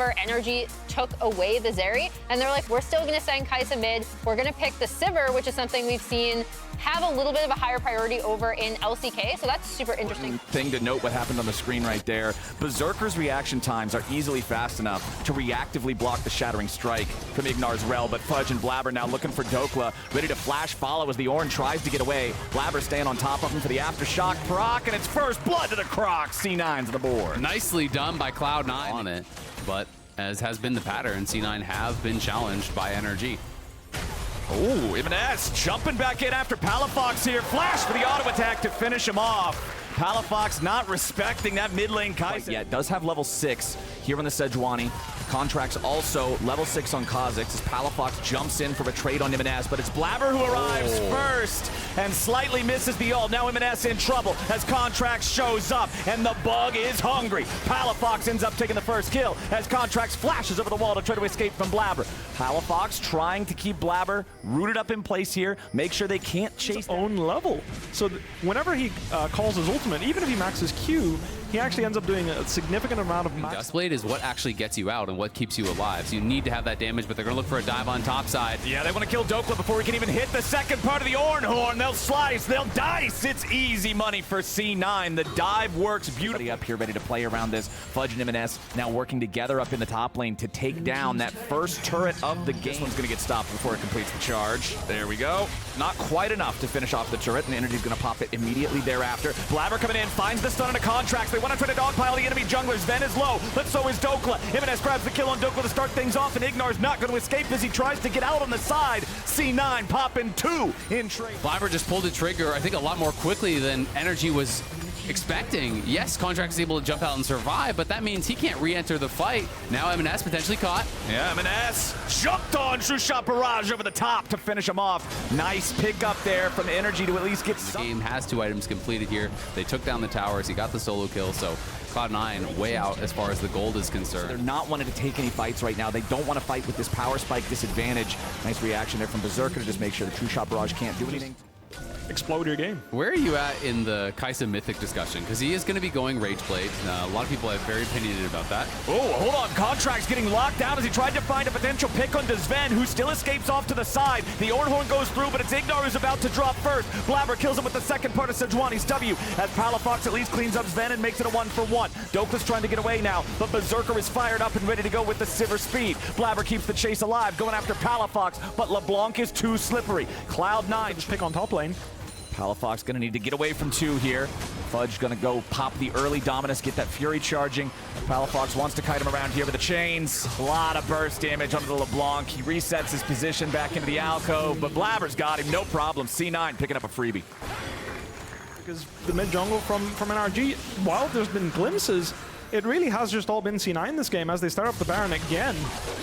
NRG took away the Zeri, and they're like, we're still going to send Kai'Sa mid. We're going to pick the Sivir, which is something we've seen have a little bit of a higher priority over in LCK, so that's super interesting. Thing to note what happened on the screen right there. Berserker's reaction times are easily fast enough to reactively block the Shattering Strike from Ignar's Rel, but Fudge and Blabber now looking for Dokla, ready to flash follow as the Ornn tries to get away. Blabber staying on top of him for the Aftershock proc, and it's first blood to the Croc. C9's the board. Nicely done by Cloud9 on it, but as has been the pattern, C9 have been challenged by NRG. Oh, Ibanez jumping back in after Palafox here. Flash for the auto attack to finish him off. Palafox not respecting that mid lane Kai'Sa. Yeah, does have level 6 here on the Sejuani. Contracts also level 6 on Kha'Zix as Palafox jumps in for a trade on Ibanez, but it's Blabber who arrives first and slightly misses the ult. Now Ibanez in trouble as Contracts shows up and the bug is hungry. Palafox ends up taking the first kill as Contracts flashes over the wall to try to escape from Blabber. Palafox trying to keep Blabber rooted up in place here, make sure they can't chase his own level. So whenever he calls his ultimate, even if he maxes Q, he actually ends up doing a significant amount of Dustblade is what actually gets you out and what keeps you alive. So you need to have that damage, but they're going to look for a dive on top side. Yeah, they want to kill Dokla before he can even hit the second part of the Ornhorn. They'll slice, they'll dice. It's easy money for C9. The dive works beautifully up here, ready to play around this. Fudge and M&S now working together up in the top lane to take down that first turret of the game. This one's going to get stopped before it completes the charge. There we go. Not quite enough to finish off the turret, and Energy's going to pop it immediately thereafter. Blabber coming in, finds the stun into Contracts. They want to try to dogpile the enemy junglers. Ven is low, but so is Dokla. M&S grabs the kill on Dokla to start things off, and Ignar's not going to escape as he tries to get out on the side. C9 popping 2 in trade. Blabber just pulled the trigger, I think, a lot more quickly than NRG was expecting. Yes, Contracts is able to jump out and survive, but that means he can't re-enter the fight. Now M&S potentially caught. Yeah, M&S jumped on True Shot Barrage over the top to finish him off. Nice pick up there from NRG to at least get some. The game has 2 items completed here. They took down the towers. He got the solo kill, so Cloud9 way out as far as the gold is concerned. So they're not wanting to take any fights right now. They don't want to fight with this power spike disadvantage. Nice reaction there from Berserker to just make sure the True Shot Barrage can't do anything. Explode your game. Where are you at in the Kai'Sa Mythic discussion? Because he is going to be going Rage Blade. A lot of people are very opinionated about that. Oh, hold on. Contract's getting locked down as he tried to find a potential pick on Sven, who still escapes off to the side. The Ornhorn goes through, but it's Ignar who's about to drop first. Blabber kills him with the second part of Sejuani's W as Palafox at least cleans up Sven and makes it a 1-for-1. Dokla's trying to get away now, but Berserker is fired up and ready to go with the Sivir speed. Blabber keeps the chase alive, going after Palafox, but LeBlanc is too slippery. Cloud9 just pick on top lane. Palafox gonna need to get away from 2 here. Fudge gonna go pop the early Dominus, get that Fury charging. Palafox wants to kite him around here with the chains. A lot of burst damage onto the LeBlanc. He resets his position back into the alcove, but Blabber's got him, no problem. C9 picking up a freebie. Because the mid jungle from NRG, while there's been glimpses, it really has just all been C9 this game as they start up the Baron again.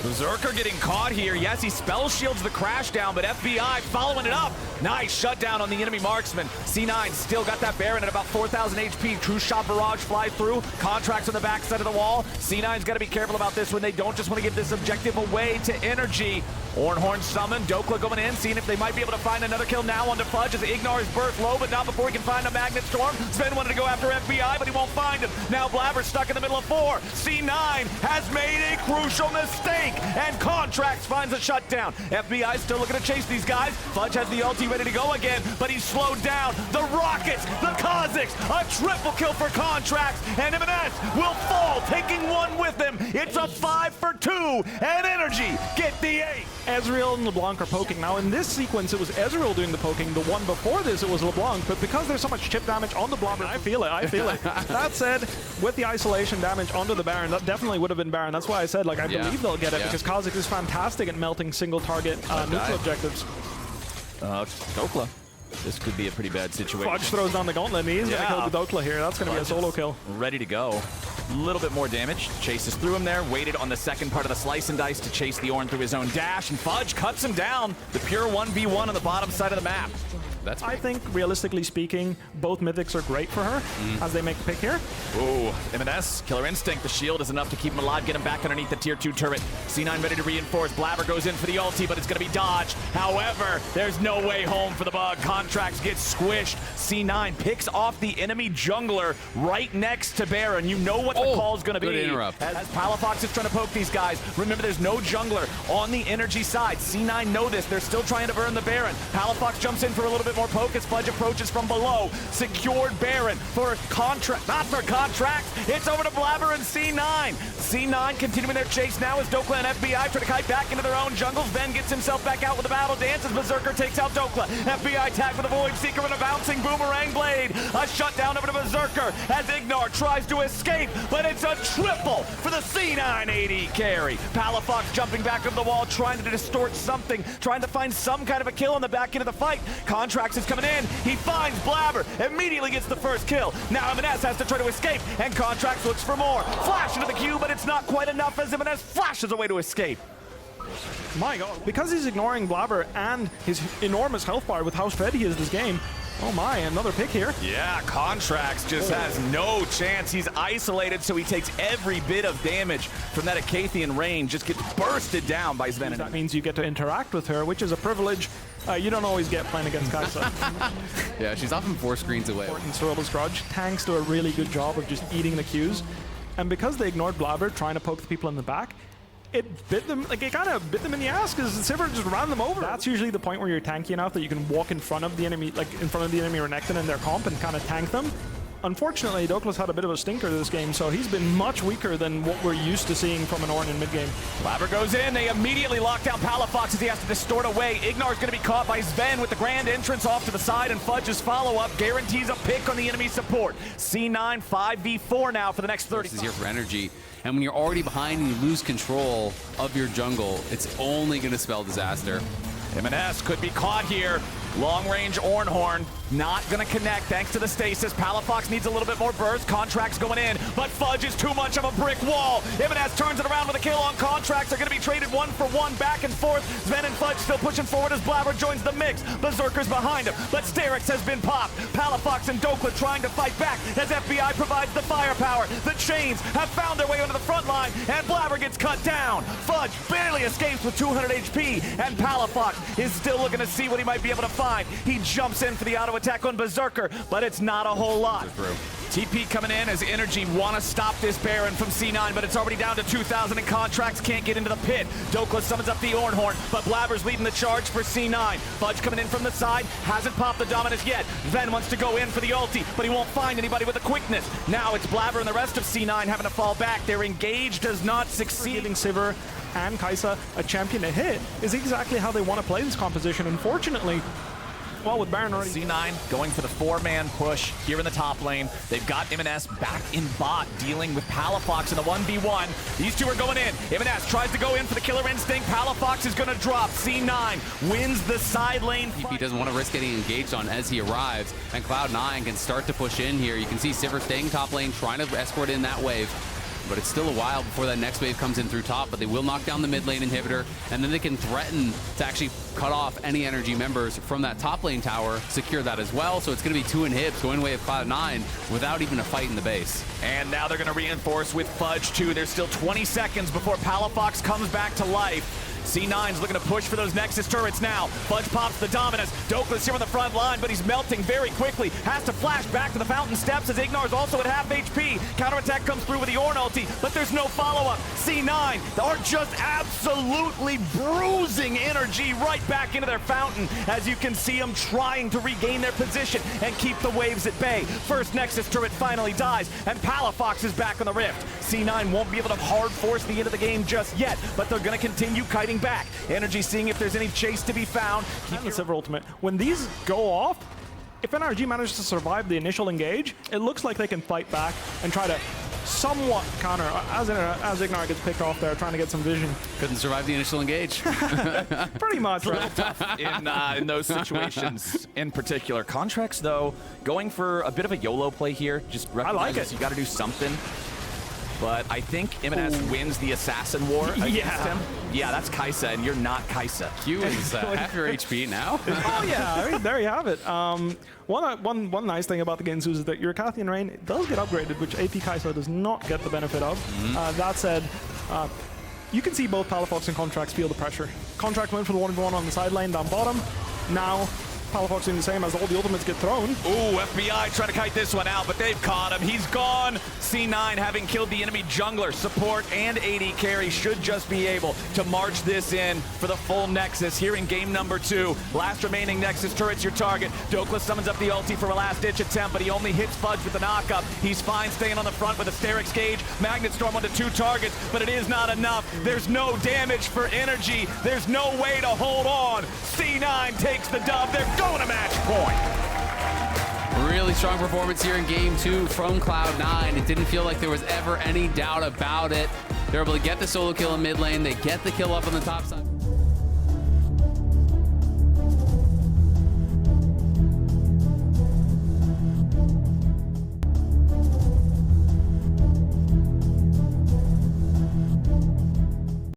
Berserker getting caught here. Yes, he spell shields the crash down, but FBI following it up. Nice shutdown on the enemy marksman. C9 still got that Baron at about 4,000 HP. True Shot Barrage flies through. Contracts on the backside of the wall. C9's got to be careful about this one. They don't just want to give this objective away to NRG. Ornhorn summoned. Dokla going in, seeing if they might be able to find another kill now onto Fudge as Ignar is burst low, but not before he can find a Magnet Storm. Sven wanted to go after FBI, but he won't find him. Now Blabber's stuck in the middle of 4. C9 has made a crucial mistake, and Contracts finds a shutdown. FBI still looking to chase these guys. Fudge has the ulti ready to go again, but he's slowed down. The Rockets, the Kha'Zix, a triple kill for Contracts, and M&S will fall, taking 1 with him. It's a 5-for-2, and NRG get the 8. Ezreal and LeBlanc are poking. Now in this sequence, it was Ezreal doing the poking. The one before this, it was LeBlanc. But because there's so much chip damage on the Blabber, I feel it. That said, with the isolation damage onto the Baron, that definitely would have been Baron. That's why I said, like, I believe they'll get it because Kha'Zix is fantastic at melting single target neutral objectives. Dokla. This could be a pretty bad situation. Fudge throws down the gauntlet, and he's going to kill the Dokla here. That's going to be a solo kill. Ready to go. A little bit more damage. Chases through him there. Waited on the second part of the slice and dice to chase the Ornn through his own dash, and Fudge cuts him down. The pure 1v1 on the bottom side of the map. That's I think, realistically speaking, both mythics are great for her as they make the pick here. Ooh, M&S, Killer Instinct. The shield is enough to keep him alive, get him back underneath the tier 2 turret. C9 ready to reinforce. Blabber goes in for the ulti, but it's going to be dodged. However, there's no way home for the bug. Contracts get squished. C9 picks off the enemy jungler right next to Baron. You know what the call is going to be. Good interrupt. As Palafox is trying to poke these guys. Remember, there's no jungler on the energy side. C9 know this. They're still trying to burn the Baron. Palafox jumps in for a little bit more poke as Fudge approaches from below. Secured Baron for contract, not for contracts. It's over to Blabber and C9. C9 continuing their chase now as Dokla and FBI try to kite back into their own jungles. Ben gets himself back out with a battle dance as Berserker takes out Dokla. FBI tag with a Void Seeker and a bouncing boomerang blade. A shutdown over to Berserker as Ignar tries to escape, but it's a triple for the C9 AD carry. Palafox jumping back over the wall, trying to distort something, trying to find some kind of a kill on the back end of the fight. Contracts is coming in. He finds Blabber, immediately gets the first kill. Now M&S has to try to escape, and Contracts looks for more. Flash into the queue, but it's not quite enough as M&S flashes away to escape. My god, because he's ignoring Blabber and his enormous health bar with how fed he is this game. Oh my, another pick here. Yeah, Contracts just has no chance. He's isolated, so he takes every bit of damage from that Acathian range. Just gets bursted down by Sven. That means you get to interact with her, which is a privilege you don't always get playing against Kaisa. Yeah, she's often 4 screens away. Important Cyril's Grudge. Tanks do a really good job of just eating the Qs. And because they ignored Blabber trying to poke the people in the back, it bit them, like it kind of bit them in the ass because Sivir just ran them over. That's usually the point where you're tanky enough that you can walk in front of the enemy, like in front of the enemy Renekton and their comp and kind of tank them. Unfortunately, Dokla's had a bit of a stinker this game, so he's been much weaker than what we're used to seeing from an Ornn in mid-game. Blabber goes in. They immediately lock down Palafox as he has to distort away. Ignar's going to be caught by Sven with the grand entrance off to the side, and Fudge's follow-up guarantees a pick on the enemy support. C9 5v4 now for the next 30. This is here for energy. And when you're already behind and you lose control of your jungle, it's only going to spell disaster. M&S could be caught here. Long-range Ornhorn not going to connect thanks to the stasis. Palafox needs a little bit more burst. Contracts going in, but Fudge is too much of a brick wall. M&S turns it around with a kill on Contracts. They're going to be traded 1-for-1 back and forth. Sven and Fudge still pushing forward as Blabber joins the mix. Berserker's behind him, but Sterix has been popped. Palafox and Dokla trying to fight back as FBI provides the firepower. The chains have found their way onto the front line, and Blabber gets cut down. Fudge barely escapes with 200 HP, and Palafox is still looking to see what he might be able to find. He jumps in for the auto attack on Berserker, but it's not a whole lot. TP coming in as Energy want to stop this Baron from C9, but it's already down to 2,000 and Contracts can't get into the pit. Dokla summons up the Ornhorn, but Blabber's leading the charge for C9. Fudge coming in from the side, hasn't popped the Dominus yet. Ven wants to go in for the ulti, but he won't find anybody with the quickness. Now it's Blabber and the rest of C9 having to fall back. Their engage does not succeed. Giving Sivir and Kaisa a champion to hit is exactly how they want to play this composition. Unfortunately, well, with Baron already. C9 going for the 4-man push here in the top lane. They've got M&S back in bot, dealing with Palafox in the 1v1. These two are going in. M&S tries to go in for the Killer Instinct. Palafox is going to drop. C9 wins the side lane. He doesn't want to risk getting engaged on as he arrives, and Cloud9 can start to push in here. You can see Sivir staying top lane, trying to escort in that wave. But it's still a while before that next wave comes in through top, but they will knock down the mid lane inhibitor, and then they can threaten to actually cut off any energy members from that top lane tower, secure that as well. So it's going to be 2 inhibs going away of Cloud9 without even a fight in the base. And now they're going to reinforce with Fudge too. There's still 20 seconds before Palafox comes back to life. C9's looking to push for those Nexus turrets now. Fudge pops the Dominus. Dokla's here on the front line, but he's melting very quickly. Has to flash back to the fountain steps as Ignar's also at half HP. Counterattack comes through with the Ornn ulti, but there's no follow-up. C9 are just absolutely bruising NRG right back into their fountain, as you can see them trying to regain their position and keep the waves at bay. First Nexus turret finally dies, and Palafox is back on the rift. C9 won't be able to hard force the end of the game just yet, but they're going to continue kiting back. Energy seeing if there's any chase to be found. Keep the Sivir ultimate. When these go off, if NRG manages to survive the initial engage, it looks like they can fight back and try to somewhat counter. As Ignar gets picked off there, trying to get some vision. Couldn't survive the initial engage. Pretty much, right? Tough in those situations in particular. Contracts, though, going for a bit of a YOLO play here. Just recognize I like it. You got to do something. but I think Ibanez wins the assassin war against him. Yeah, that's Kaisa, and you're not Kaisa. Q is half your HP now. Oh yeah, I mean, there you have it. One nice thing about the Ginsus is that your Cathian Rain does get upgraded, which AP Kaisa does not get the benefit of. That said, you can see both Palafox and Contracts feel the pressure. Contract went for the 1v1 on the side lane down bottom. Now, Palafox doing the same as all the ultimates get thrown. Ooh, FBI trying to kite this one out, but they've caught him. He's gone. C9 having killed the enemy jungler, support, and AD carry should just be able to march this in for the full Nexus here in game number 2. Last remaining Nexus turret's your target. Dokla summons up the ulti for a last-ditch attempt, but he only hits Fudge with the knock-up. He's fine staying on the front with a Sterix Gauge. Magnet Storm onto 2 targets, but it is not enough. There's no damage for NRG. There's no way to hold on. C9 takes the dub. They're going to match point. Really strong performance here in game 2 from Cloud9. It didn't feel like there was ever any doubt about it. They're able to get the solo kill in mid lane. They get the kill up on the top side.